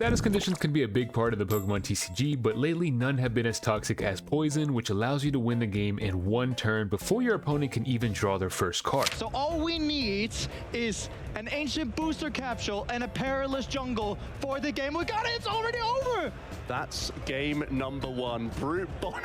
Status conditions can be a big part of the Pokemon TCG, but lately none have been as toxic as Poison, which allows you to win the game in one turn before your opponent can even draw their first card. So all we need is an Ancient Booster Capsule and a Perilous Jungle for the game. We got it! It's already over! That's game number 1. Brute Bonnet.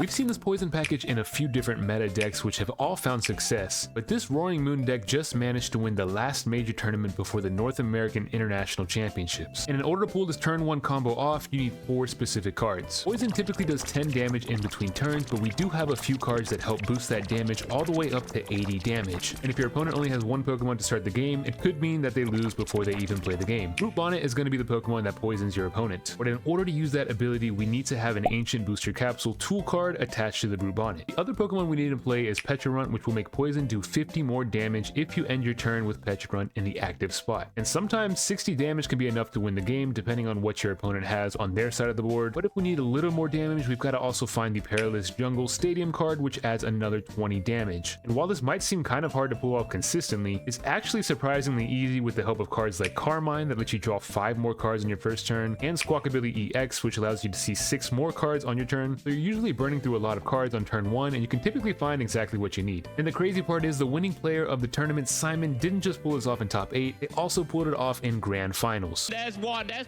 We've seen this Poison package in a few different meta decks which have all found success, but this Roaring Moon deck just managed to win the last major tournament before the North American International Championships. And in order to pull this turn 1 combo off, you need 4 specific cards. Poison typically does 10 damage in between turns, but we do have a few cards that help boost that damage all the way up to 80 damage. And if your opponent only has 1 Pokemon to start the game, it could mean that they lose before they even play the game. Brute Bonnet is going to be the Pokemon that poisons your opponent, but in order to use that ability, we need to have an Ancient Booster Capsule tool card attached to the Brute Bonnet. The other Pokemon we need to play is Pecharunt, which will make Poison do 50 more damage if you end your turn with Pecharunt in the active spot. And sometimes 60 damage can be enough to win the game depending on what your opponent has on their side of the board, but if we need a little more damage, we've got to also find the Perilous Jungle Stadium card, which adds another 20 damage. And while this might seem kind of hard to pull off consistently, it's actually surprisingly easy with the help of cards like Carmine that lets you draw 5 more cards in your first turn, and Squawkabilly EX, which allows you to see 6 more cards on your turn. So you're usually burning through a lot of cards on turn 1, and you can typically find exactly what you need. And the crazy part is the winning player of the tournament, Simon, didn't just pull this off in top 8, they also pulled it off in grand finals. There's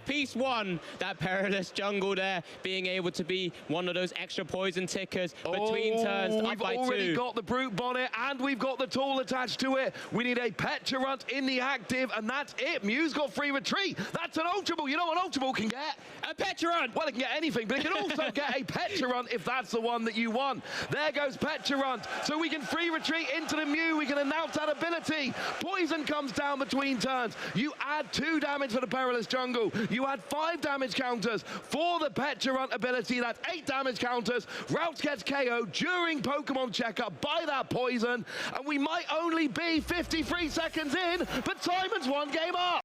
piece 1, that Perilous Jungle there, being able to be one of those extra poison tickers between turns up We've by 2. already got the Brute Bonnet and we've got the tool attached to it. We need a Pecharunt in the active, and that's it. Mew's got free retreat. That's an Ultra Ball. You know what Ultra Ball can get? A Pecharunt! Well, it can get anything, but it can also get a Pecharunt if that's the one that you want. There goes Pecharunt. So we can free retreat into the Mew. We can announce that ability. Poison comes down between turns. You add 2 damage for the Perilous Jungle. You add 5 damage counters for the Pecharunt ability. That's 8 damage counters. Routes gets KO during Pokemon checkup by that Poison. And we might only be 53 seconds in, but Simon's 1 game up.